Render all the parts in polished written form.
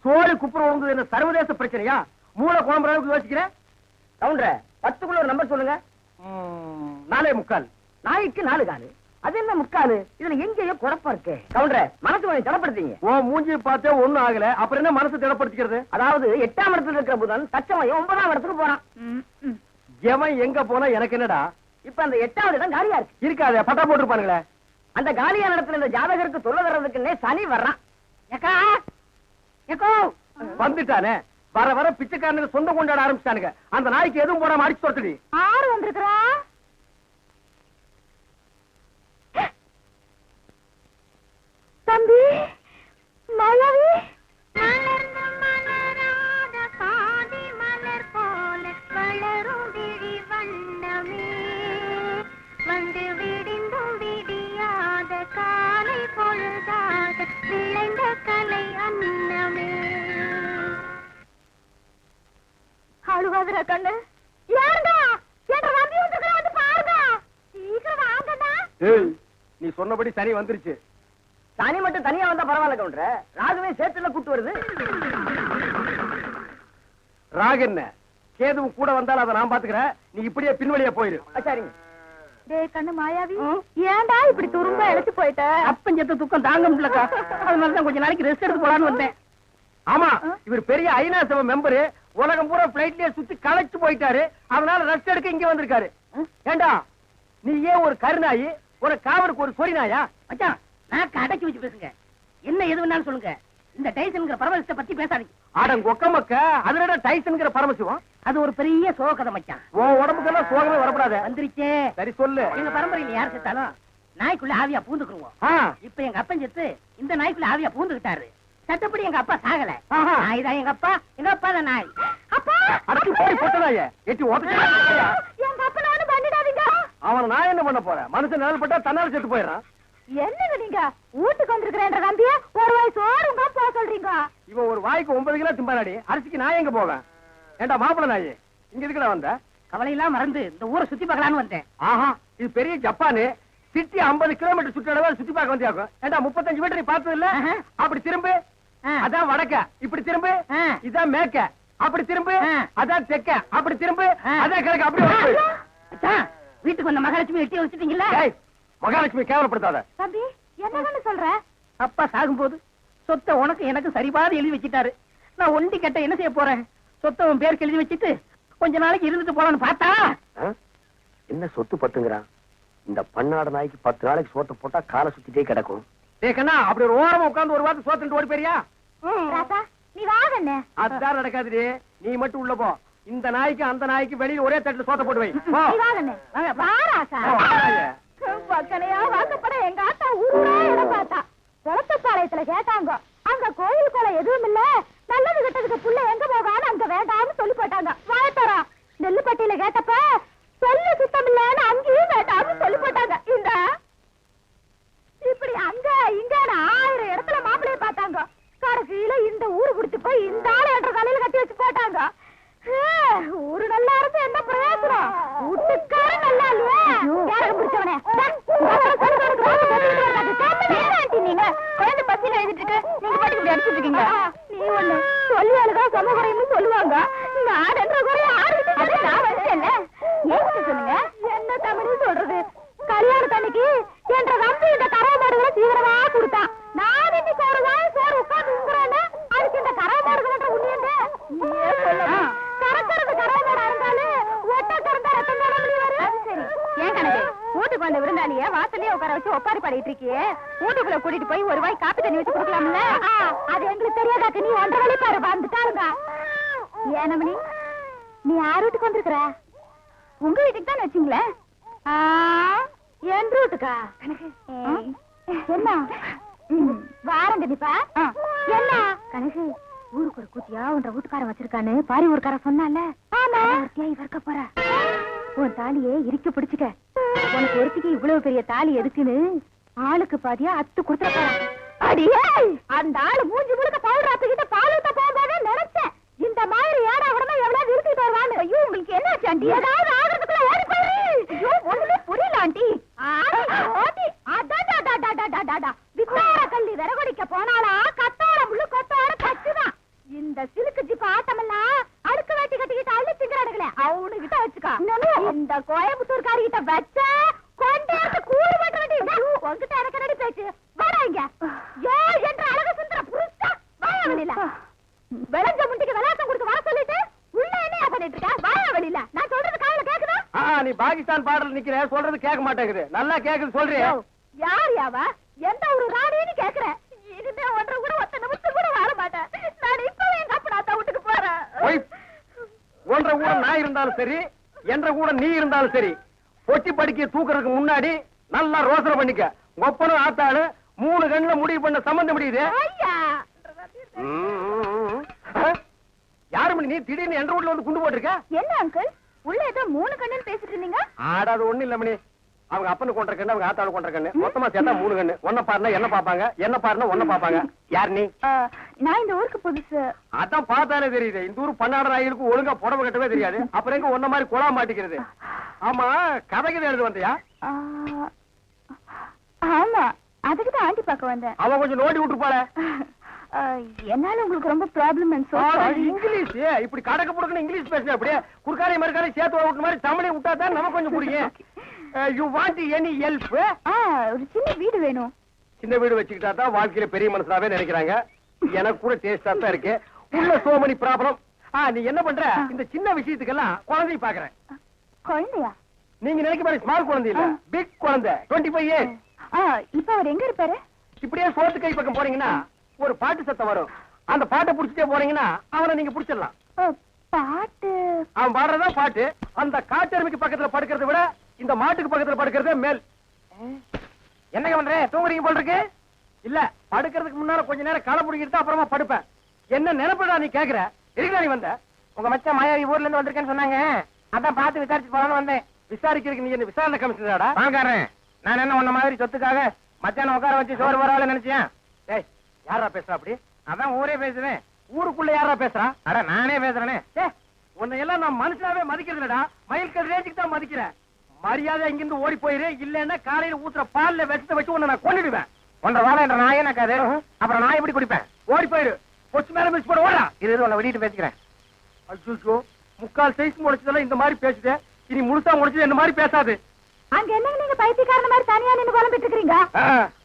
தோழி குப்புற உழுந்தது என்ன சர்வதேச பிரச்சனையா? மூளை குழம்புற அளவுக்கு யோசிக்கிறேன். கவுண்டர 10க்குள்ள ஒரு நம்பர் சொல்லுங்க. 4.25. நாய்க்கு 4 காலு. அது என்ன முக்காலு? இதுல எங்கேயோ குழப்பம் இருக்கு. கவுண்டர மனசு கொஞ்சம் திடப்படுத்தீங்க. ஓ மூஞ்சி பார்த்தே ஒண்ணும் ஆகல, அப்புறம் என்ன மனசு திடப்படுத்திக்கிறது? அதாவது 8ஆம் இடத்துல இருக்கிற புதன் தச்சமயம் 9ஆம் இடத்துக்கு போறான். எவன் எங்க போனா எனக்கு என்னடா? இப்ப அந்த 8வது இடம் காலியா இருக்கு. இருக்காதே, பட்டா போட்டுருப்பானுங்களே. அந்த காலியான இடத்துல இந்த ஜாதகருக்கு தொல்லை தர்றதுக்குன்னே சனி வர்றான். ஏக்கா ஏக்கோ வந்துட்டானே, வர வர பிச்சைக்காரனுக்கு சொந்த கொண்டாட ஆரம்பிச்சானுங்க. அந்த நாய்க்கு எதுவும் போடாம அடிச்சு தொடுத்துடி. ஆறு வந்திருக்கிறா. தம்பி மாயாவி வந்து விடிந்தும் விடியாத காலை பொழுதாக விளைந்த கலை அன்னமே. அழுவாதுரா கண்ணு. ஏண்டா என்ற ரவி வந்துக்கிறா, வந்து பாருங்க. சீக்கிரம் வாங்கடா. ஏய், நீ சொன்னபடி சனி வந்துருச்சு. சனி மட்டும் தனியா வந்தா பரவாயில்ல கவுண்டர, ராகுவே சேர்த்துல கூட்டு வருது. ராகு என்ன, கேதுவும் கூட வந்தாலும் அதை நான் பாத்துக்கிறேன். நீ இப்படியே பின்வழியா போயிரு. சரிங்க. டேய் கண்ணு மாயாவி, ஏண்டா இப்படி துரும்ப இழைச்சு போயிட்ட? அப்பஞ்சத்த துக்கம் தாங்க முடியலக்கா, அதனாலதான் கொஞ்ச நாளைக்கு ரெஸ்ட் எடுத்து போலான்னு வந்தேன். ஆமா, இவர் பெரிய ஐநா சபை மெம்பரு, உலகம் பூரா பிளைட்லயே சுத்தி களைச்சு போயிட்டாரு. அதனால ரெஸ்ட் எடுக்க இங்க வந்திருக்காரு. ஏண்டா நீ ஏன் ஒரு கருநாயி, ஒரு காவலுக்கு ஒரு சொறி நாயா? மச்சான், நான் அடக்கி வச்சு பேசுங்க. என்ன எது வேணாலும் சொல்லுங்க. இந்த டைசன்ங்கிற பரமசிவத்தை பத்தி பேசாதீங்க. ஆடம் கொக்கமக்க அதுல டைசன்ங்கிற பரமசிவம். அது ஒரு பெரிய சோகதை மச்சான். உன் உடம்புக்கெல்லாம் சோகமே வரப்படாத. வந்துருச்சே. சரி சொல்லு. எங்க பரம்பரையில யார் செத்தாலும் நாய்க்குள்ள ஆவியா பூந்துக்குருவோம். இப்ப எங்க அப்பன் செத்து இந்த நாய்க்குள்ள ஆவியா பூந்துக்கிட்டாரு. சட்டப்படி எங்க அப்பா சாகல. நாய் தான் எங்க அப்பா, எங்க அப்பா தான் நாய். அப்பா அடுத்து போய் போட்டதாயே எட்டி ஓட்ட. எங்க அப்பனானு பண்ணிடாதீங்க. அவன் நான் என்ன பண்ண போறேன்? மனுஷன் நிழல் பட்டா தன்னால செத்து போயிடறான். என்னங்க நீங்க வீட்டுக்கு வந்திருக்கிறேன்ற நம்பிய ஒரு வாய் சோறுங்க போக சொல்றீங்க? இவன் ஒரு வாய்க்கு 9 கிலோ திம்பாடி, அரிசிக்கு நான் எங்க போவேன்? ஏண்டா மாப்பிள்ள நாயே, இங்க எதுக்குடா வந்த? கவலையெல்லாம் மறந்து இந்த ஊரை சுத்தி பார்க்கலான்னு வந்தேன். ஆஹா, இது பெரிய ஜப்பானு. சிட்டி 50 கிலோமீட்டர் சுற்றளவு சுத்தி பார்க்க வந்தியாக்கும். ஏண்டா 35 மீட்டர் நீ பார்த்தது இல்ல? அப்படி திரும்பு, அதான் வடக்க. இப்படி திரும்பு, இதான் மேற்க. அப்படி திரும்பு, அதான் தெற்க. அப்படி திரும்பு, அதான் கிழக்கு. அப்படி வீட்டுக்கு வந்த மகாலட்சுமி எட்டி வச்சுட்டீங்களா? மகாலட்சுமி கேவலப்படுத்தாத. தம்பி என்னன்னு சொல்ற? அப்பா சாகும்போது சொத்தை உனக்கு எனக்கு சரிபாதி எழுதி வச்சிட்டாரு. நான் ஒண்டி கட்ட என்ன செய்ய போறேன்? சொத்தை உன் பேருக்கு எழுதி வச்சிட்டு கொஞ்ச நாளைக்கு இருந்துட்டு போலான்னு பார்த்தா என்ன சொத்து பத்துங்கிறான்? இந்த பன்னாடு நாய்க்கு 10 நாளைக்கு சோத்த போட்டா காலை சுத்திட்டே கிடக்கும். கண்ணா, அப்படி ஒரு ஓரமா உட்கார்ந்து ஒரு வாரத்தை சோத்துட்டு ஓடி போறியா? ராசா நீ வாங்கண்ணே. அதுதான் நடக்காது. நீ மட்டும் உள்ள போ. இந்த நாய்க்கு அந்த நாய்க்கு வெளியில ஒரே தட்டுல சோத்த போட்டு வை. நீ வாங்கண்ணே. வா ராசா. பக்கனையா வாக்கப்பட எங்க ஆத்தா ஊரா இடம் பார்த்தா குளத்துப்பாளையத்துல கேட்டாங்க. அங்க கோயில் குளம் எதுவும் இல்ல, நல்லது கிட்டதுக்கு புள்ள எங்க போகான்னு அங்க வேண்டாம்னு சொல்லி போட்டாங்க. வாழத்தோரா நெல்லுப்பட்டியில கேட்டப்ப சொல்லு சுத்தம் இல்லன்னு அங்கேயும் வேண்டாம்னு சொல்லி போட்டாங்க. இந்த இப்படி அங்க இங்க 1000 இடத்துல மாப்பிள்ளைய பார்த்தாங்க. கடைசியில இந்த ஊரு குடிச்சு போய் இந்த ஆளு என்ற தலையில கட்டி வச்சு போட்டாங்க. ஊரு நல்லா இருந்து என்ன பிரயோஜனம்? வீட்டுக்கார நல்லா இல்லையா? யாரும் பிடிச்சவனே நீங்க குழந்தை பசியில எழுதிட்டு இருக்கு, நீங்க பாட்டுக்கு இப்படி அடிச்சுட்டு இருக்கீங்க. நீ ஒண்ணு சொல்லி அழுதான் சமகுறைன்னு சொல்லுவாங்க. இந்த ஆடு என்ற குறைய ஆறு நான் வந்துட்டேன்ல. ஏன் சொல்லுங்க, என்ன தமிழ் சொல்றது? கல்யாண தண்ணிக்கு என்ற நம்பி இந்த கரை மாடுகளை சீக்கிரமா கொடுத்தான். நான் இன்னைக்கு ஒரு வாய் சோறு உட்கார்ந்து உங்குறேன்னு அதுக்கு இந்த கரை மாடுகள் உண்மையன்னு நீயே சொல்லலாம். கறக்கிறது கரை மாடா இருந்தாலும் ஒட்ட கறந்தா ரத்தம் தானே வெளியே வரும். சரி, ஏன் கணக்கு வீட்டுக்கு வந்த விருந்தாளிய வாசலே உட்கார வச்சு ஒப்பாரி பாடிட்டு இருக்கியே, வீட்டுக்குள்ள கூட்டிட்டு போய் ஒரு வாய் காப்பி தண்ணி வச்சு கொடுக்கலாம்ல? அது எங்களுக்கு தெரியாதாக்கு நீ 1.5 வழி பாரு வந்துட்டாருங்க. ஏனமணி நீ யார் வீட்டுக்கு வந்திருக்கிற? உங்க வீட்டுக்கு தான் வச்சீங்களே. என் வீட்டுக்கா? என்ன வாரம் கண்டிப்பா என்ன கணக்கு ஊருக்கு ஒரு கூத்தியா உன்ற வீட்டுக்காரன் வச்சிருக்கான்னு பாரி ஊருக்கார சொன்னால இவர்க்க போற உன் தாலியே இறுக்கி பிடிச்சுக்க. உனக்கு ஒருத்திக்கு இவ்வளவு பெரிய தாலி எதுக்குன்னு ஆளுக்கு பாதியா அத்து கொடுத்துட போற. அடியே அந்த ஆளு மூஞ்சி முழுக்க பவுடர் ஆத்துக்கிட்ட பால் ஊத்த போகும்போதே நினைச்சேன் இந்த மாதிரி ஏடா உடனே எவ்வளவு இருக்கிட்டு வருவான்னு. ஐயோ உங்களுக்கு என்ன ஆண்டி? ஏதாவது ஆகிறதுக்குள்ள ஓடி போயிரு. ஐயோ ஒண்ணுமே புரியல ஆண்டி. வித்தார கல்லி விறகுடிக்க போனாலா கத்தார முள்ளு கொத்தார கச்சுதான். இந்த சிலுக்கு ஜிப்பு ஆட்டமெல்லாம் அடுக்க வேட்டி கட்டிக்கிட்டு அள்ளி திங்கிறானுங்களே அவனு கிட்ட வச்சுக்கா. இந்த கோயம்புத்தூர்காரி கிட்ட வச்ச கொண்டாந்து கூறு பண்ற வேண்டிய உங்ககிட்ட எனக்கு நடி பேச்சு வராங்க. ஏ என்ற அழகு சுந்தர புருஷா வாயா வெளியில. விளைஞ்ச முண்டிக்கு விளையாட்டம் கொடுத்து வர சொல்லிட்டு உள்ள என்ன பண்ணிட்டு இருக்க? வாயா வெளியில. நான் சொல்றது காதுல கேக்குதா? நீ பாகிஸ்தான் பாடல் நிக்கிற, சொல்றது கேட்க மாட்டேங்குது. நல்லா கேக்குது சொல்றியா? யார் யாவா? எந்த ஒரு ராணின்னு கேக்குறேன். இனிமே ஒன்றை கூட ஒத்த நிமிஷம் கூட வாழ மாட்டேன். நான் இப்பவே எங்க அப்பா வீட்டுக்கு போறேன். ஒன்றை கூட நான் இருந்தாலும் சரி, என்ற கூட நீ இருந்தாலும் சரி, பொட்டி படிக்க தூக்குறதுக்கு முன்னாடி நல்லா ரோசனை பண்ணிக்க. ஒப்பனும் ஆத்தாளு 3 கண்ணுல முடிவு பண்ண சம்பந்தம் முடியுது. யாரு மணி நீ திடீர்னு என்ற வீட்டுல வந்து குண்டு போட்டிருக்க? என்ன அங்கிள் உள்ள ஏதோ 3 கண்ணுன்னு பேசிட்டு இருந்தீங்க? ஆடாது ஒண்ணு இல்ல மணி. அவங்க அப்பனு கொண்ட கண்ணு, அவங்க ஆத்தாளு கொண்ட கண்ணு, மொத்தமா சேர்த்தா 3 கண்ணு. ஒன்ன பாருனா என்ன பாப்பாங்க, என்ன பாருனா ஒன்ன பாப்பாங்க. யார் நீ? நான் இந்த ஊருக்கு புதுசு. அதான் பார்த்தாலே தெரியுது. இந்த ஊர் பன்னாடு நாய்களுக்கு ஒழுங்கா புடவை கட்டவே தெரியாது. அப்புறம் எங்க ஒன்ன மாதிரி குழா மாட்டிக்கிறது. ஆமா, கதைக்கு எழுது வந்தியா? ஆமா, அதுக்கு தான் ஆண்டி பார்க்க வந்தேன். அவன் கொஞ்சம் நோண்டி விட்டுருப்பாளே. என்னால உங்களுக்கு ரொம்ப ப்ராப்ளம். இங்கிலீஷ் இப்படி கடக்க புடக்கணும் இங்கிலீஷ் பேசுற. அப்படியே குறுக்காரை மறுக்காரை சேர்த்து விட்டு மாதிரி தமிழை விட்டா தான் நமக்கு கொஞ்சம் புரியும். You want any help? ஒரு சின்ன வீடு வேணும். சின்ன வீடு வச்சுக்கிட்டா தான் வாழ்க்கையில பெரிய மனசாவே நினைக்கிறாங்க. எனக்கு கூட டேஸ்டா தான் இருக்கு. உள்ள சோ மெனி ப்ராப்ளம். நீ என்ன பண்ற? இந்த சின்ன விஷயத்துக்கெல்லாம் குழந்தைய பாக்குறேன். குழந்தையா? நீங்க நினைக்க மாதிரி ஸ்மால் குழந்தை இல்ல, பிக் குழந்தை. 25 years. இப்ப அவர் எங்க இருப்பாரு? இப்படியே சோத்து கை பக்கம் போறீங்கன்னா ஒரு பாட்டு சத்தம் வரும். அந்த பாட்டை புடிச்சிட்டே போறீங்கன்னா அவனை நீங்க புடிச்சிடலாம். பாட்டு? அவன் பாடுறதா பாட்டு. அந்த காட்டெருமைக்கு பக்கத்துல படுக்கிறத விட இந்த மாட்டுக்கு பக்கத்துல படுக்கிறதே மேல். என்னங்க பண்ற? தூங்குறீங்க போல இருக்கு. இல்ல, படுக்கிறதுக்கு முன்னால கொஞ்ச நேரம் களை புடிக்கிட்டு அப்புறமா படுப்பேன். என்ன நினைப்படா நீ கேக்குற? எதுக்குடா நீ வந்த? உங்க மச்சான் மாயாவி ஊர்ல இருந்து வந்திருக்கேன்னு சொன்னாங்க. அதான் பார்த்து விசாரிச்சு போலான்னு வந்தேன். விசாரிக்கிறதுக்கு நீ என்ன விசாரணை கமிஷனராடா? வாங்காரன். நான் என்ன உன்ன மாதிரி சொத்துக்காக மச்சான உட்கார வச்சு சோறு வரால நினைச்சேன். ஏய், யாரா பேசுறா அப்படி? அதான் ஊரே பேசுறேன். ஊருக்குள்ள யாரா பேசுறா? அட நானே பேசுறேனே. உன்னை எல்லாம் நான் மனுஷனாவே மதிக்கிறதுலடா. மயில் கதிரேஜுக்கு தான் மதிக்கிறேன். மரியாதை இங்கிருந்து ஓடி போயிரு. இல்லன்னா காலையில ஊத்துற பால்ல விஷத்தை வச்சு உன்னை நான் கொன்னுடுவேன். ஒன்ற வாழை என்ற நாயே நக்காது. அப்புறம் நான் எப்படி குடிப்பேன்? ஓடி போயிரு. கொச்சு மேல மிஸ் போட ஓடா. இது உன்னை வெடிட்டு பேசிக்கிறேன். அச்சோ, முக்கால் சைஸ் முடிச்சதெல்லாம் இந்த மாதிரி பேசுது. இனி முழுசா முடிச்சது இந்த மாதிரி பேசாது. அங்க என்னங்க நீங்க பைத்தியக்காரன மாதிரி தனியா நின்னு குழம்பிட்டு இருக்கீங்க?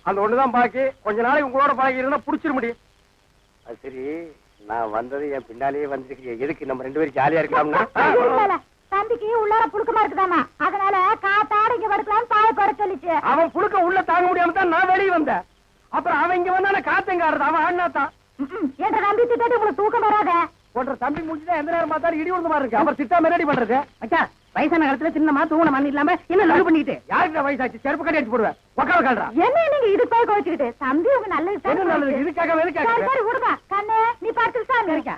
அந்த ஒண்ணுதான் பாக்கி. கொஞ்ச நாளைக்கு உங்களோட பழகி இருந்தா புடிச்சிட முடியும். அது சரி, நான் வந்தது என் பின்னாலேயே வந்துருக்கு. எதுக்கு நம்ம 2 பேரும் ஜாலியா இருக்கலாம்னா? தம்பிக்கு உள்ளார புழுக்கமா இருக்குதாமா, அதனால காத்தாட இங்க படுக்கலாம் பாய போட சொல்லிச்சு. அவன் புழுக்க உள்ள தாங்க முடியாம தான் நான் வெளியே வந்தேன். அப்புறம் அவன் இங்க வந்தா காத்தங்க ஆடுறது. அவன் ஆடினாத்தான். என்ற தம்பி திட்டாட்டி உங்களுக்கு தூக்கம் வராத. போன்ற தம்பி முடிச்சுதான் எந்த நேரம் பார்த்தாலும் இடி விழுந்த மாதிரி இருக்கு. அப்புறம் திட்டாம ரெடி பண்றது. அச்சா, வயசான காலத்துல சின்னமா தூங்கின மண் இல்லாம என்ன லவ் பண்ணிட்டு யாருக்கு வயசாச்சு? செருப்பு கட்டி அடிச்சு போடுவேன். உக்கால கால்றா. என்ன நீங்க இது போய் கோச்சிக்கிட்டு? தம்பி உங்க நல்லது என்ன நல்லது? இதுக்காக சரி விடுங்க. கண்ணே நீ பார்த்து சாமி இருக்கா.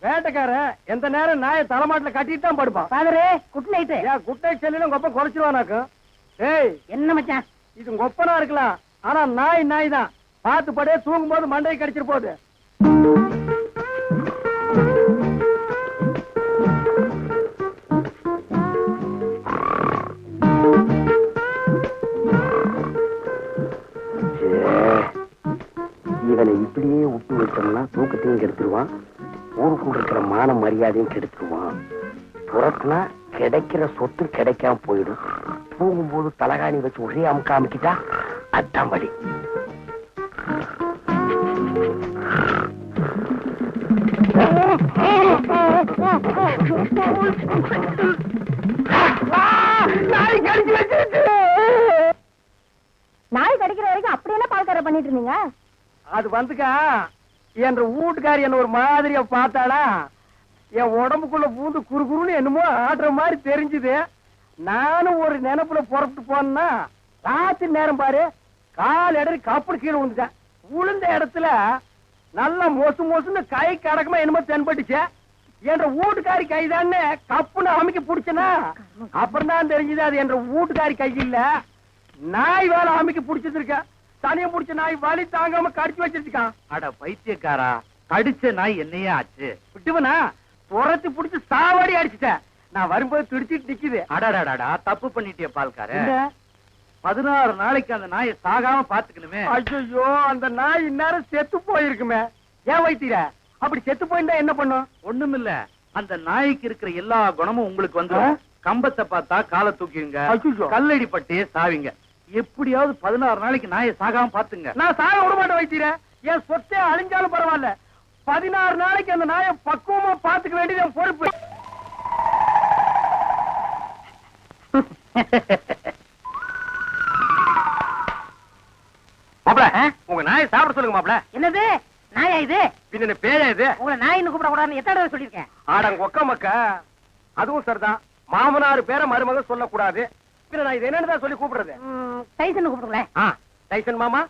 வேட்டைக்காரன் எந்த நேரம் நாயை தலைமாட்டில கட்டிட்டு தான் படுப்பான். பாதரே, குட் நைட். ஏன் குட் நைட் செல்லில உங்க அப்பா குறைச்சிருவானாக்கும். ஏய், என்ன மச்சான் இது உங்க ஒப்பனா இருக்கலாம், ஆனா நாய் தான். பார்த்து படே, தூங்கும் போது மண்டையை கடிச்சிட்டு போகுது. இவனை இப்படியே விட்டு வச்சோம்னா தூக்கத்தையும் கெடுத்துருவான், ஊருக்குள்ள இருக்கிற மான மரியாதையும் கெடுத்துருவான். புறத்துனா கிடைக்கிற சொத்து கிடைக்காம போயிடும். தூங்கும்போது தலகாணி வச்சு ஒரே அமுக்க அமுக்கிட்டா அதான் படி. நாய் கடிக்கிற வரைக்கும் அப்படி என்ன பால்கார பண்ணிட்டு இருந்தீங்க? அது வந்துக்கா, என்ற வீட்டுக்காரி என்ன ஒரு மாதிரியா பார்த்தாளா, என் உடம்புக்குள்ள பூந்து குறுகுறுன்னு என்னமோ ஆடுற மாதிரி தெரிஞ்சுது. நானும் ஒரு நினைப்புல புறப்பட்டு போனா ராத்திரி நேரம் பாரு, கால் இடறி கப்புனு கீழே விழுந்துட்டேன். விழுந்த இடத்துல நல்லா மொசு மொசுன்னு கை கடக்கமா என்னமோ தென்பட்டுச்சு. என்ற வீட்டுக்காரி கைதான்னு கப்புன்னு அமைக்க பிடிச்சனா, அப்புறம் தான் தெரிஞ்சது அது என்ற வீட்டுக்காரி கை இல்ல, நாய் வேலை அமைக்க பிடிச்சிருக்க. தனியா பிடிச்ச நாய் வலி தாங்காம கடிச்சு வச்சிருக்கான். அட பைத்தியக்காரா, கடிச்ச நாய் என்னையா ஆச்சு? விட்டுவனா துரத்து பிடிச்சு சாவாடி அடிச்சுட்டேன். நான் வரும்போது துடிச்சிட்டு நிக்குது. அடாடாடா, தப்பு பண்ணிட்டிய பால்கார. 16 நாளைக்கு அந்த நாயை சாகாம பாத்துக்கணுமே. ஐயோ, அந்த நாய் இந்நேரம் செத்து போயிருக்குமே. ஏன் வைத்தீர? அப்படி செத்து போயிருந்தா என்ன பண்ணும்? ஒண்ணுமில்ல, அந்த நாய்க்கு இருக்கிற எல்லா குணமும் உங்களுக்கு வந்து கம்பத்தை பார்த்தா காலை தூக்கிடுங்க, அச்சச்சோ. கல்லடி பட்டே சாவிங்க. எப்படியாவது 16 நாளைக்கு நாயை சாகாம பாத்துங்க. நான் சாக விட மாட்டேன் வைத்தீரேன். என் சொத்தே அழிஞ்சாலும் பரவாயில்ல, 16 நாளைக்கு அந்த நாயை பக்குவமா பாத்துக்க வேண்டியது என் பொறுப்பு. மாப்ள, உங்க நாயை சாப்பிட சொல்லுங்க மாப்ள. என்னது நாயா இது? பின்ன பேயா இது? உங்களை நாயின்னு கூப்பிட கூடாதுன்னு எத்தனை தடவை சொல்லியிருக்கேன்? ஆடங்க ஒக்க மக்க. அதுவும் சரிதான், மாமனார் பேரை மருமக சொல்லக்கூடாது. பின்ன நான் இது என்னன்னு சொல்லி கூப்பிடுறது? டைசன் கூப்பிடுங்களேன். டைசன் மாமா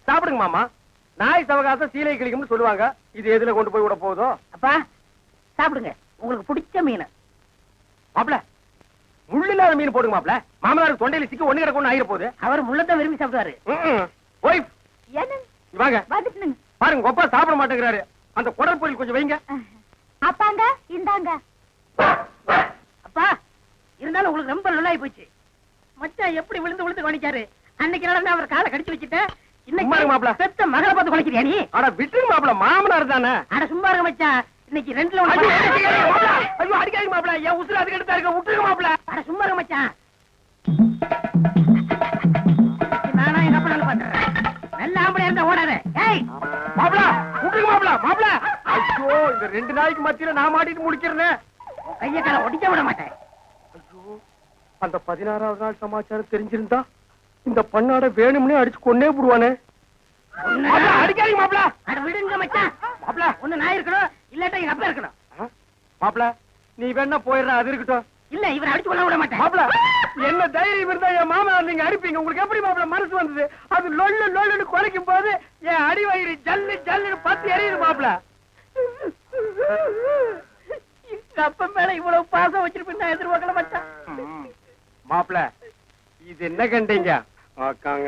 சாப்பிடுங்க மாமா. நாய் சவகாசம் சீலை கிளிக்கும்னு சொல்லுவாங்க. இது எதுல கொண்டு போய் விட போதோ? அப்பா சாப்பிடுங்க, உங்களுக்கு பிடிச்ச மீன். மாப்ள, முள்ளில்லாத மீன் போடுங்க மாப்ள. மாமனாருக்கு தொண்டையில சிக்கி ஒண்ணு கிடக்கும் ஆயிர போகுது. அவர் முள்ளத்தை விரும்பி சாப்பிடுவாரு. ஒய்ஃப் என்ன வாங்க வந்துட்டுங்க. பாருங்க, கொப்பா சாப்பிட மாட்டேங்கிறாரு. அந்த குடல் பொரியல் கொஞ்சம் வைங்க. அப்பாங்க இந்தாங்க. அப்பா இருந்தாலும் உங்களுக்கு ரொம்ப நல்லாயி போச்சு. மச்சான் எப்படி விழுந்து விழுந்து கவனிச்சாரு. அன்னைக்கு நடந்து அவர் காலை கடிச்சு வச்சுட்டேன். சும்மா இருங்க மாப்ள. இன்னைக்கு பெத்த மகளை பார்த்து குலைக்கிறியா நீ? அட விட்டுருங்க மாப்ள, மாமனார் தானே. அட சும்மா இருக்க மச்சான், இன்னைக்கு ரெண்டுல ஐயோ, ஒண்ணு. ஐயோ அடிக்காதீங்க மாப்ள, என் உசுறு அதுக்கு எடுத்தா இருக்க. விட்டுருங்க மாப்ள. அட சும்மா இருக்க மச்சான். நானா எங்க அப்பா நல்லா பாத்துறேன். நல்ல ஆம்பளை இருந்தா ஓடாத. ஏய் மாப்ள விட்டுருங்க மாப்ள. மாப்ள ஐயோ, இந்த 2 நாளைக்கு மத்தியில நான் மாட்டிட்டு முடிக்கிறேன். கைய கால ஒடிக்க விட மாட்டேன். ஐயோ, அந்த 16வது நாள் சமாச்சாரம் தெரிஞ்சிருந்தா இந்த பண்ணாட வேணும்னே அடிச்சு கொன்னே போடுவானே. மாப்ள அடிக்காதீங்க மாப்ள. அட விடுங்க மச்சான். மாப்ள ஒண்ணு நான் இருக்கணும், இல்லாட்டா எங்க அப்பா இருக்கணும். மாப்ள நீ வேணா போயிடுற, அது இருக்கட்டும். இல்ல இவரை அடிச்சு கொள்ள விட மாட்டேன். மாப்ள என்ன தைரியம் இருந்தா என் மாமனார் நீங்க அடிப்பீங்க? உங்களுக்கு எப்படி மாப்ள மனசு வந்தது? அது லொல்லு லொல்லுன்னு குறைக்கும் போது என் அடி வயிறு ஜல்லு ஜல்லுன்னு பத்தி எரியுது மாப்ள. எங்க அப்பா மேல இவ்வளவு பாசம் வச்சிருப்பேன் நான் எதிர்பார்க்கல மச்சான். மாப்ள இது என்ன கண்டீங்க?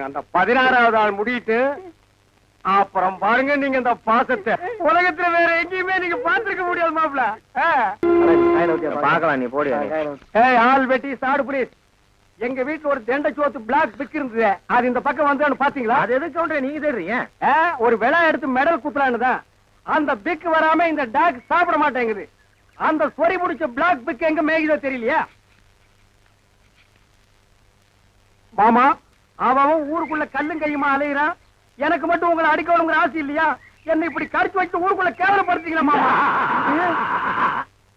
அந்த 16வது ஆள் முடியிட்டு அப்புறம் பாருங்க நீங்க இந்த பாசத்தை உலகத்துல வேற எங்கேயுமே நீங்க பாத்துருக்க முடியாது மாப்ள. பாக்கலாம், நீ போடு. ஆள் வெட்டி சாடு புரியுது. எங்க வீட்டுல ஒரு தெண்டை சோத்து பிளாக் பிக் இருந்தது, அது இந்த பக்கம் வந்து பாத்தீங்களா? அது எதுக்கு கவுண்டர் நீங்க தேடுறீங்க? ஒரு விழா எடுத்து மெடல் குத்துறான்னுதான். அந்த பிக் வராம இந்த டாக் சாப்பிட மாட்டேங்குது. அந்த சொறி முடிச்ச பிளாக் பிக் எங்க மேய்தோ தெரியலையா மாமா? அவன் ஊருக்குள்ள கல்லும் கையுமா அலையிறான். எனக்கு மட்டும் உங்களை அடிக்கணுங்கிற ஆசை இல்லையா? என்ன இப்படி கடிச்சு வச்சு ஊருக்குள்ள கேவலப்படுத்தீங்களா மாமா?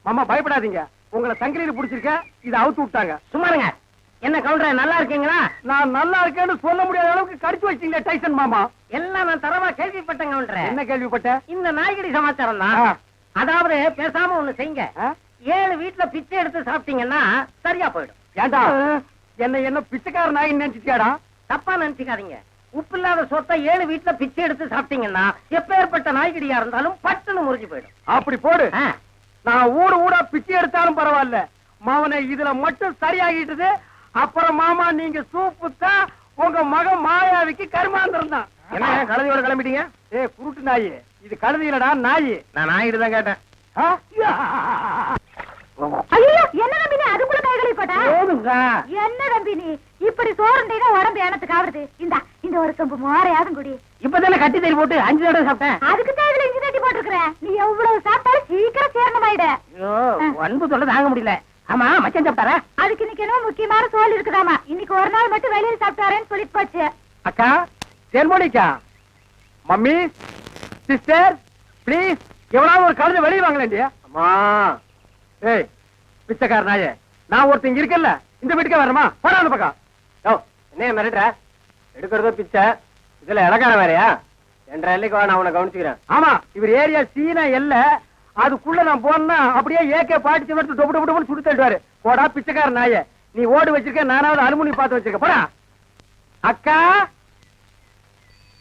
மாமா பயப்படாதீங்க, உங்களை சங்கிலியில புடிச்சிருக்க, இதை அவுத்து விட்டாங்க. சும்மா இருங்க. என்ன கவுண்டர் நல்லா இருக்கீங்களா? நான் நல்லா இருக்கேன்னு சொல்ல முடியாத அளவுக்கு கடிச்சு வச்சீங்க டைசன் மாமா. எல்லாம் நான் தரமா கேள்விப்பட்டேன் கவுண்டர். என்ன கேள்விப்பட்ட? இந்த நாய்கடி சமாச்சாரம் தான். அதாவது பேசாம ஒண்ணு செய்யுங்க. 7 வீட்டுல பிச்சை எடுத்து சாப்பிட்டீங்கன்னா சரியா போயிடும். ஏண்டா என்ன பிச்சைக்கார நாயின்னு நினைச்சிட்டியாடா? தப்பா நினைச்சுக்காதீங்க. உப்பு இல்லாத சொத்தை 7 வீட்டுல பிச்சை எடுத்து சாப்பிட்டீங்கன்னா எப்பேற்பட்ட நாய்கடியா இருந்தாலும் பட்டுன்னு முறிஞ்சு போயிடும். அப்படி போடு. நான் ஊடா பிச்சை எடுத்தாலும் பரவாயில்ல, மாவனை இதுல மட்டும் சரியாகிட்டது. அப்புறம் மாமா நீங்க சூப்பு தான் உங்க மகன் மாயாவிக்கு கருமாந்திரம் தான். என்ன கழுதியோட கிளம்பிட்டீங்க? குருட்டு நாயி, இது கழுதி இல்லடா நாயி. நான் நாயிட்டு தான் கேட்டேன். ஐயோ என்ன நம்பி நீ அதுக்குள்ள கைகளை போட்டா? போதுங்க. என்ன நம்பி நீ இப்படி சோறுண்டா உடம்பு எனத்துக்கு ஆவறது? இந்த ஒரு கம்பு மோரையாதும் குடி. இப்பதானே கட்டி தறி போட்டு 5 தடவை சாப்பிட்டேன். அதுக்கு தான் இதுல இஞ்சி தட்டி போட்டுருக்கேன். நீ எவ்வளவு சாப்பிட்டாலும் சீக்கிரம் சேரணமாயிட. ஐயோ அன்பு சொல்ல தாங்க முடியல. ஆமா மச்சான் சாப்பிட்டாரா? அதுக்கு இன்னைக்கு என்ன முக்கியமான சோல் இருக்குதாமா. இன்னைக்கு ஒரு நாள் மட்டும் வெளியில சாப்பிட்டாரேன்னு சொல்லிட்டு போச்சு. அக்கா செல்மோனிக்கா, மம்மி, சிஸ்டர் பிளீஸ் எவ்வளவு ஒரு கழுதை வெளியே வாங்கலேண்டியா? அம்மா ஏய் பிச்சைக்கார நாயே, நான் ஒருத்தங்க இருக்கல, இந்த வீட்டுக்கே வரமா? போடா அந்த பக்கம். என்ன மிரட்டுற? எடுக்கிறதோ பிச்சை, இதுல இலக்கார வேறையா? 2 எல்லைக்கு வா, நான் உன்னை கவனிச்சுக்கிறேன். ஆமா, இவர் ஏரியா சீனா எல்ல, அதுக்குள்ள நான் போனா அப்படியே ஏகே பாடிச்சு எடுத்து டொப்பு டொப்பு டொப்புன்னு சுட்டு தள்ளுவாரு. போடா பிச்சைக்கார நாயே, நீ ஓடு வச்சிருக்க, நானாவது அலுமினி பார்த்து வச்சிருக்க. போடா. அக்கா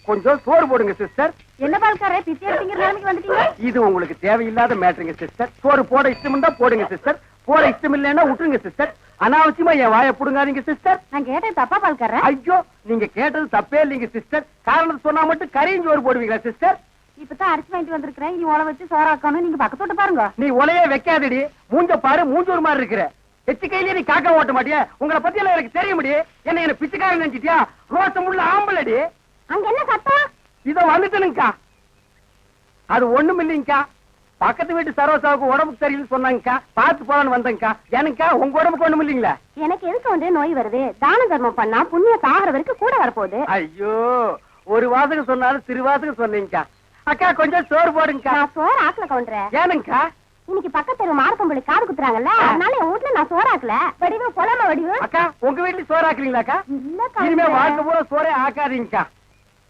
கொஞ்சம் சோறு போடுங்க சிஸ்டர். என்ன பால்காரே பிச்சை எடுத்தீங்க நிலைமைக்கு வந்துட்டீங்க? இது உங்களுக்கு தேவையில்லாத மேட்டருங்க சிஸ்டர். சோறு போட இஷ்டம் இருந்தா போடுங்க சிஸ்டர், போட இஷ்டம் இல்லைன்னா விட்டுருங்க சிஸ்டர். அனாவசியமா என் வாயை புடுங்காதீங்க சிஸ்டர். நான் கேட்டேன் தப்பா பால்காரே? ஐயோ நீங்க கேட்டது தப்பே இல்லைங்க சிஸ்டர். காரணம் சொன்னா மட்டும் கறியும் சோறு போடுவீங்களா சிஸ்டர்? இப்பதான் அரிசி வாங்கிட்டு வந்திருக்கிறேன், இனி உழ வச்சு சோறாக்கணும். நீங்க பக்கத்தோட்டு பாருங்க. நீ உலையே வைக்காதடி, மூஞ்ச பாரு, மூஞ்சூர் மாதிரி இருக்கிற. எச்சு கையிலேயே நீ காக்கா ஓட்ட மாட்டியா? உங்களை பத்தி எல்லாம் எனக்கு தெரிய முடியும். என்ன பிச்சைக்காரன் நினைச்சிட்டியா? ரோசம் உள்ள ஆம்பளடி. அங்க என்ன சத்தம்? இத வந்துட்டனுங்கக்கா. அது ஒண்ணும் இல்லைங்கக்கா, பக்கத்து வீட்டு சரோசாவுக்கு உடம்புக்கு சரியில்லை சொன்னாங்கக்கா, பார்த்து போலான்னு வந்தேங்கக்கா. எனக்கா உங்க உடம்புக்கு ஒண்ணும் இல்லீங்களா? எனக்கு எதுக்கு வந்து நோய் வருது? தான தர்மம் பண்ணா புண்ணிய சாகர வரைக்கும் கூட வரப்போகுது. ஐயோ, ஒரு வாசகம் சொன்னாலும் திருவாசகம் சொன்னீங்கக்கா. அக்கா கொஞ்சம் சோறு போடுங்கக்கா. நான் சோறு ஆக்கல கவுண்டரே. ஏனுங்கக்கா? இன்னைக்கு பக்கத்து தெரு மார்க்கம்பள்ளி காது குத்துறாங்கல்ல, அதனால என் வீட்டுல நான் சோறு ஆக்கல. வடிவு பொலாம வடிவு. அக்கா உங்க வீட்டுல சோறு ஆக்குறீங்களாக்கா? இல்ல இனிமே கவுண்டரே. வாழ்க்கை பூரா சோறே ஆக்காதீங்கக்கா.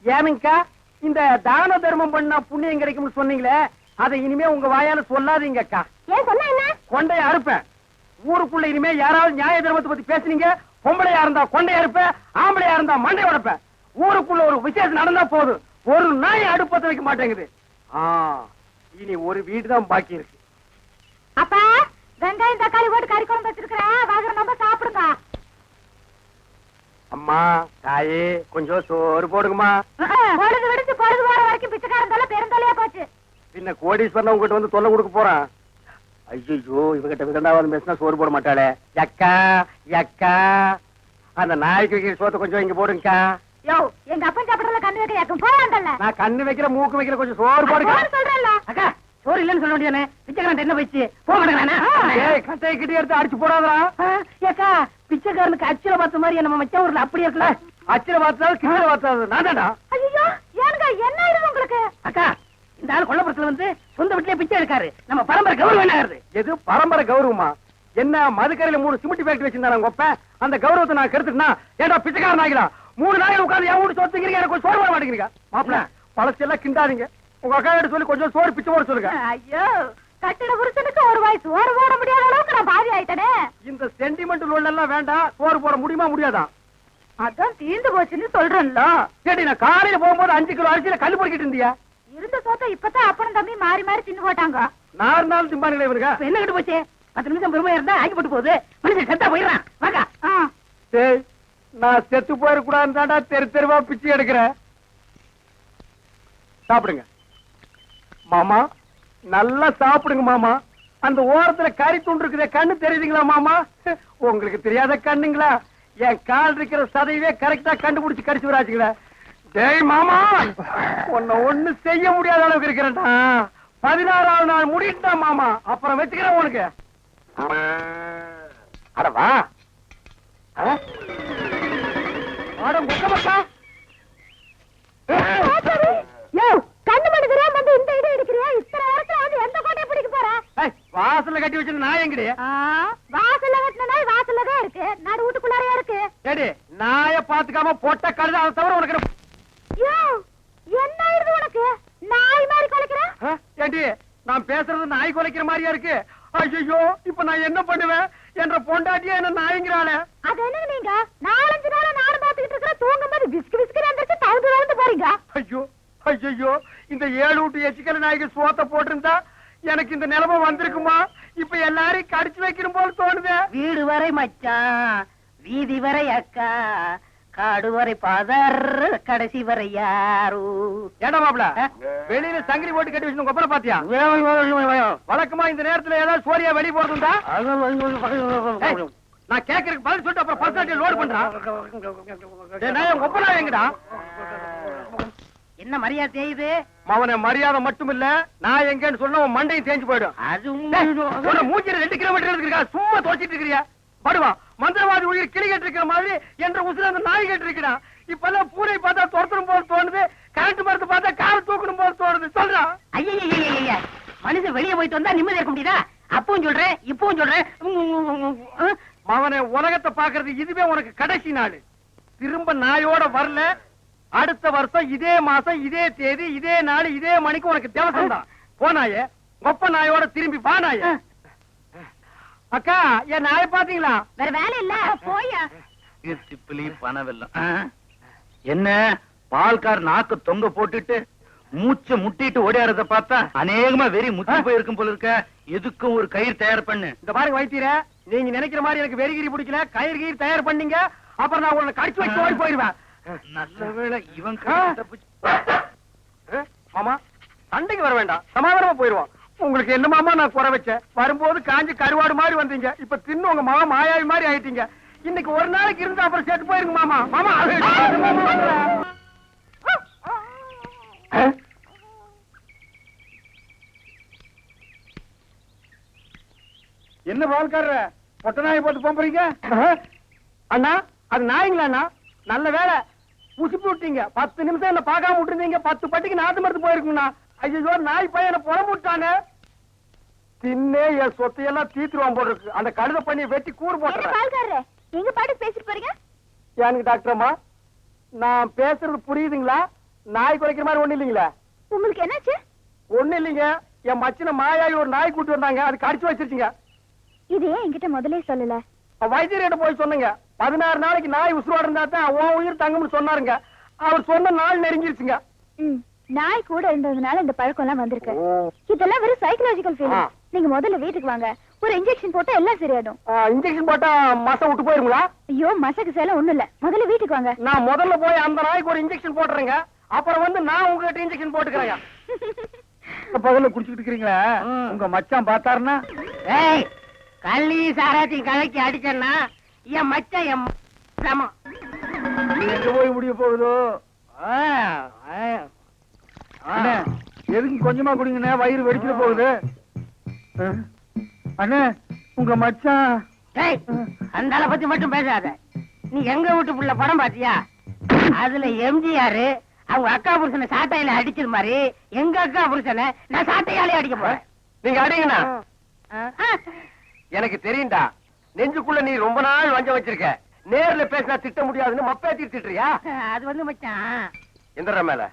ஏனுங்கக்கா? இந்த தான தர்மம் பண்ணா புண்ணியம் கிடைக்கும்னு சொன்னீங்களே, அதை இனிமே உங்க வாயால சொல்லாதீங்கக்கா. ஏன் சொன்னா என்ன? கொண்டைய அறுப்பேன். ஊருக்குள்ள இனிமே யாராவது நியாய தர்மத்தை பத்தி பேசுனீங்க, பொம்பளையா இருந்தா கொண்டைய அறுப்பேன், ஆம்பளையா இருந்தா மண்டை உடைப்பேன். ஊருக்குள்ள ஒரு விசேஷம் நடந்தா போதும், ஒரு நாய் அடுப்பத்த வைக்க மாட்டேங்குது. இனி ஒரு வீடு தான் பாக்கி இருக்கு. அப்பா, வெங்காயம் தக்காளி போட்டு கறி குழம்பு வச்சிருக்கிறேன், வாங்குற நம்ம சாப்பிடுங்க. அம்மா தாயே கொஞ்சம் சோறு போடுங்கம்மா. பொழுது விடுச்சு பொழுது போற வரைக்கும் பிச்சைக்காரன் தொல்லை பெருந்தொல்லையா போச்சு. பின்ன கோடீஸ்வரன் உங்ககிட்ட வந்து தொல்லை கொடுக்க போறான். ஐயோ, இவகிட்ட விதண்டாவது பேசினா சோறு போட மாட்டாளே. எக்கா எக்கா, அந்த நாய்க்கு வைக்கிற சோத்தை கொஞ்சம் இங்க போடுங்கக்கா. யோ, எங்க அப்பன் சாப்பிடறதுல கண்ணு வைக்க யாக்கும் போயாண்டல்ல. நான் கண்ணு வைக்கிற மூக்கு வைக்கிற கொஞ்சம் சோறு போடுங்க. சொல்றேன்ல. அக்கா சோறு இல்லன்னு சொல்ல வேண்டியதானே? பிச்சைக்காரன் என்ன போயிடுச்சு, போக மாட்டேங்கிறானா? ஏய், கட்டையை கிட்டி எடுத்து அடிச்சு போடாதா. ஏக்கா பிச்சைக்காரனுக்கு அச்சில பார்த்த மாதிரி நம்ம மச்ச ஊர்ல அப்படி இருக்கல. அச்சில பார்த்தாலும் கிட்ட பார்த்தாது நான் தான்டா. ஐயோ, ஏனுங்க என்ன ஆயிடுது உங்களுக்கு? அக்கா இந்த ஆள் கொல்லப்புறத்துல வந்து சொந்த வீட்டுலயே பிச்சை எடுக்காரு. நம்ம பரம்பரை கௌரவம் என்ன ஆகுது? எது பரம்பரை கௌரவமா? என்ன மதுக்கரையில 3 சிமெண்ட் ஃபேக்டரி வச்சிருந்தாங்க ஒப்ப, அந்த கௌரவத்தை நான் கெடுத்துட்டா ஏன்டா பிச்சைக்காரன் ஆகிடா? 3 நாள் உட்கார்ந்து என் வீட்டு சொத்துக்கிறீங்க, எனக்கு சோறு போட மாட்டேங்கிறீங்க. மாப்பிள பழசெல்லாம் கிண்டாதீங்க. உங்க அக்கா கிட்ட சொல்லி கொஞ்சம் சோறு பிச்சை போட சொல்லுங்க. ஐயோ, கட்டிட புருஷனுக்கு ஒரு வாய் சோறு போட முடியாத அளவுக்கு நான் பாதி ஆயிட்டனே. இந்த சென்டிமெண்ட் லோன் எல்லாம் வேண்டாம். சோறு போட முடியுமா முடியாதா? அதான் தீர்ந்து போச்சுன்னு சொல்றேன்ல. சரி, நான் காலையில போகும்போது 5 கிலோ அரிசியில கல்லு பொறுக்கிட்டு இருந்தியா? இருந்த சோத்தை இப்பதான் அப்பனும் தம்பி மாறி மாறி தின்னு போட்டாங்க. 4 நாள் திம்பானுங்களே இவனுங்க. இப்ப என்ன கிட்ட போச்சு? 10 நிமிஷம் பொறுமையா இருந்தா ஆக்கி போட்டு போகுது. மனுஷன் செத்தா போயிடறான். வாக்கா. டேய், நான் செத்து போயிடக்கூடாதுன்னு தாண்டா தெரு தெருவா பிச்சை எடுக்கிறேன். சாப்பிடுங்க மாமா, நல்லா சாப்பிடுங்க மாமா. அந்த ஓரத்துல கறி துண்டு இருக்குதே, கண்ணு தெரியுதுங்களா மாமா? உங்களுக்கு தெரியாத கண்ணுங்களா? என் கால் இருக்கிற சதையவே கரெக்டா கண்டுபிடிச்சு கடிச்சு வராச்சுங்களா? டேய் மாமா, உன்னை ஒண்ணு செய்ய முடியாத அளவுக்கு இருக்கிறேன்டா. 16ஆவது நாள் முடிட்டா மாமா, அப்புறம் வச்சுக்கிறேன் உனக்கு. அடவா கண்ணு மணி தெரியாம வந்து இந்த இடம் எடுக்கிறியா? இத்தனை நேரத்துல வந்து எந்த கோட்டையை பிடிக்க போற? வாசல்ல கட்டி வச்சு நான் எங்கடி? வாசல்ல கட்டின நாய் வாசல்ல தான் இருக்கு, நடு வீட்டுக்குள்ளாரையா இருக்கு. ஏடி, நாய பாத்துக்காம பொட்ட கழுத, அதை தவிர உனக்கு யோ, என்ன ஆயிருது உனக்கு? நாய் மாதிரி குலைக்கிற? ஏண்டி, நான் பேசுறது நாய் குலைக்கிற மாதிரியா இருக்கு? ஐயோ, இப்ப நான் என்ன பண்ணுவேன்? என்ற பொண்டாட்டியா என்ன நாய்ங்கிறாளே. அது என்ன நீங்க 4-5 நாளா நானும் பாத்துக்கிட்டு இருக்கிற, தூங்கும் போது பிஸ்கு பிஸ்கு வந்துட்டு தவுந்து போறீங்க. ஐயோ ஐயோ, இந்த 7 வீட்டு எச்சிக்கல நாய்க்கு சோத்த போட்டிருந்தா எனக்கு இந்த நிலைமை வந்திருக்குமா? இப்ப எல்லாரையும் கடிச்சு வைக்கணும் போல தோணுது. வீடு வரை மச்சான், வீதி வரை அக்கா, காடு வரை பாதர், கடைசி வரை யாரு. ஏடா மாப்ள, வெளியில சங்கிலி போட்டு கட்டி வச்சு கொப்பரை பாத்தியா? வழக்கமா இந்த நேரத்துல ஏதாவது சோரியா வெளிய போறதுண்டா? நான் கேக்குறதுக்கு பதில் சொல்லிட்டு அப்புறம் பர்சன்டேஜ் லோட் பண்றான். கொப்பரா எங்கடா? என்ன மரியாதை செய்யுது? அவனை மரியாதை மட்டும் இல்ல, நான் எங்கன்னு சொன்ன உன் மண்டையும் தேஞ்சு போயிடும். அது மூஞ்சில 2 கிலோமீட்டர் இருக்கா, சும்மா தோச்சிட்டு இருக்கிறியா? படுவா, மந்திரவாதி உயிர் கிளி கேட்டு இருக்கிற மாதிரி என்ற உசுர அந்த நாய் கேட்டு இருக்கிறான். இப்ப எல்லாம் பூனை பார்த்தா துரத்தணும் போல தோணுது, கரண்ட் மரத்தை பார்த்தா கால் தூக்கணும் போல தோணுது. சொல்றான். ஐயா, மனுஷன் வெளியே போயிட்டு வந்தா நிம்மதி இருக்க முடியுதா? அப்பவும் சொல்றேன், இப்பவும் சொல்றேன். அவனை உலகத்தை பாக்குறது இதுவே உனக்கு கடைசி நாள். திரும்ப நாயோட வரல, அடுத்த வருஷம் இதே மாசம் இதே தேதி இதே நாள் இதே மணிக்கு உனக்கு தேவசம் தான். போனாயே, ஒப்ப நாயோட திரும்பி வா நாய. அக்கா, என் நாயை பாத்தீங்களா? வேற வேலை இல்ல, போயா. திப்பிலி பணவெல்லாம் என்ன பால்கார் நாக்கு தொங்க போட்டுட்டு மூச்சை முட்டிட்டு ஓடியாரத பார்த்தா அநேகமா வெறி முத்தி போயிருக்கும் போல இருக்க. எதுக்கும் ஒரு கயிறு தயார் பண்ணு. இந்த பாருங்க வைத்தியர, நீங்க நினைக்கிற மாதிரி எனக்கு வெறிகிரி பிடிக்கல. கயிறு கயிறு தயார் பண்ணீங்க, அப்புறம் நான் உன்னை கடிச்சு வச்சு ஓடி போயிருவேன். நல்ல வேளை இவன் மாமா, சண்டைக்கு வர வேண்டாம், சமாதானமா போயிருவோம். உங்களுக்கு என்ன மாமா நான் குறை வச்சேன்? வரும்போது காஞ்சி கருவாடு மாதிரி வந்தீங்க, இப்ப தின்னு உங்க மாமா மாயாவி மாதிரி ஆயிட்டீங்க. இன்னைக்கு ஒரு நாளைக்கு இருந்து அப்புறம் செத்து போயிருங்க மாமா. மாமா என்ன பால்காரர பொட்ட நாயை போட்டு போறீங்க? அண்ணா அது நாய்ங்களா அண்ணா? நல்ல வேலை புசிப்பு விட்டீங்க. 10 நிமிஷம் என்ன பார்க்காம விட்டுருந்தீங்க, 10 பட்டிக்கு நாத்து மருந்து போயிருக்குங்கண்ணா. ஐயோ நாய் பையன் என்ன புறம் விட்டானே. தின்னே என் சொத்தையெல்லாம் தீத்துருவான் போல இருக்கு. அந்த கழுத பண்ணி வெட்டி கூறு போட்டுறேன். பால்காரரே, எங்க பாட்டு பேசிட்டு போறீங்க? எனக்கு டாக்டர் அம்மா, நான் பேசுறது புரியுதுங்களா? நாய் குறைக்கிற மாதிரி ஒண்ணு இல்லைங்களா? உங்களுக்கு என்னாச்சு? ஒண்ணு இல்லைங்க, என் மச்சின மாயாயி ஒரு நாய் கூட்டி வந்தாங்க, அது கடிச்சு வச்சிருச்சுங்க. இது ஏன் என்கிட்ட முதல்ல சொல்லல? வைத்தியர்கிட்ட போய் சொன்னங்க. 16 நாளைக்கு நாய் உசுரோட இருந்தா தான் உன் உயிர் தங்கும்னு சொன்னாருங்க. அவர் சொன்ன நாள் நெருங்கிருச்சுங்க. நாய் கூட இருந்ததுனால இந்த பழக்கம் எல்லாம் வந்திருக்கு. இதெல்லாம் வெறும் சைக்கலாஜிக்கல் ஃபீலிங். நீங்க முதல்ல வீட்டுக்கு வாங்க, ஒரு இன்ஜெக்ஷன் போட்டா எல்லாம் சரியாயிடும். இன்ஜெக்ஷன் போட்டா மசை விட்டு போயிருங்களா? ஐயோ மசக்கு சேல ஒண்ணும் இல்ல, முதல்ல வீட்டுக்கு வாங்க. நான் முதல்ல போய் அந்த நாய்க்கு ஒரு இன்ஜெக்ஷன் போட்டுறேங்க. அப்புறம் வந்து நான் உங்ககிட்ட இன்ஜெக்ஷன் போட்டுக்கிறேங்க. பகல்ல குடிச்சிட்டு இருக்கீங்களா? உங்க மச்சான் பார்த்தாருன்னா கள்ளி சாராத்தி கலக்கி அடிச்சேன்னா என் மச்சான் என் சமம். எங்க போய் முடிய போகுதோ? எதுக்கு கொஞ்சமா குடிங்கண்ணே, வயிறு வெடிச்சிட போகுது. அண்ணே உங்க மச்சான். அந்த ஆளை பத்தி மட்டும் பேசாத. நீ எங்க வீட்டு புள்ள படம் பாத்தியா? அதுல எம்ஜிஆர் அவங்க அக்கா புருஷனை சாட்டையில அடிச்சது மாதிரி எங்க அக்கா புருஷனை நான் சாட்டையாலே அடிக்க போறேன். நீங்க அடிங்கண்ணா. எனக்கு தெரியும்டா, நெஞ்சுக்குள்ள நீ ரொம்ப நாள் வஞ்ச வச்சிருக்க. நேர்ல பேசினா திட்ட முடியாதுன்னு மப்பே திட்டுறியா? அது வந்து மச்சான் எந்திர மேல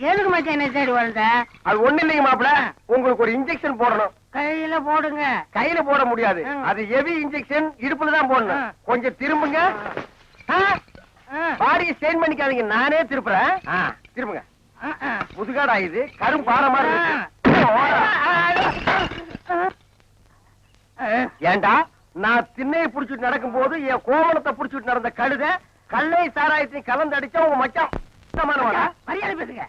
எதுக்கு மச்சான் என்ன தேடி வந்த? அது ஒண்ணு இல்லைங்க மாப்பிள, உங்களுக்கு ஒரு இன்ஜெக்ஷன் போடணும். கையில போடுங்க. கையில போட முடியாது, அது ஹெவி இன்ஜெக்ஷன், இடுப்புல தான் போடணும். கொஞ்சம் திரும்புங்க. பாடியை ஸ்டெயின் பண்ணிக்காதீங்க, நானே திருப்புறேன். திரும்புங்க. முதுகாடா இது, கரும் பாறை மாதிரி இருக்கு. ஏண்டா நான் திண்ணையை புடிச்சிட்டு நடக்கும் போது என் கோவலத்தை புடிச்சிட்டு நடந்த கழுத கல்லை சாராயத்தையும் கலந்து அடிச்சா உங்க மச்சான் மரியாதை பேசுங்க.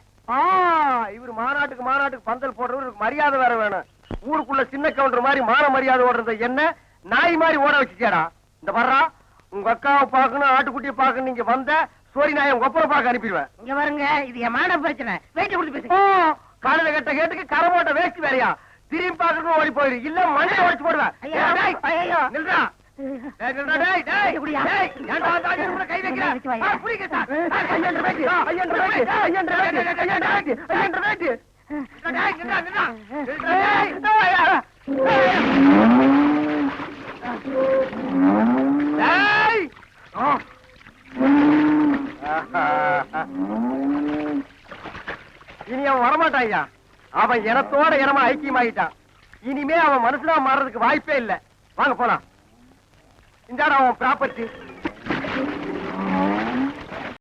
இவரு மாநாட்டுக்கு பந்தல் போடுறவருக்கு மரியாதை வேற வேணும். ஊருக்குள்ள சின்ன கவுண்டர் மாதிரி மான மரியாதை ஓடுறத என்ன நாய் மாதிரி ஓட வச்சுச்சேடா. இந்த வர்றா உங்க அக்காவை பாக்கணும், ஆட்டுக்குட்டியை பாக்கணும். நீங்க வந்த சோரி நாயை உங்க ஒப்பனை பார்க்க அனுப்பிடுவேன். இங்க வருங்க, இது என் மான பிரச்சனை. வேட்டி கொடுத்து பேசுங்க. காலையில கட்ட கேட்டுக்கு கரமோட்ட வேஸ்ட் வேறையா? திரும்பி பாக்கணும் ஓடி போயிரு, இல்ல மண்ணை உடைச்சு போடுவேன். நில்றா. கை இனி அவன் வரமாட்டாயா. அவன் இனத்தோட இனமா ஐக்கியமாயிட்டான். இனிமே அவன் மனுஷனா மாறதுக்கு வாய்ப்பே இல்ல. வாங்க போலாம். இந்த அவன் ப்ராப்பர்ட்டி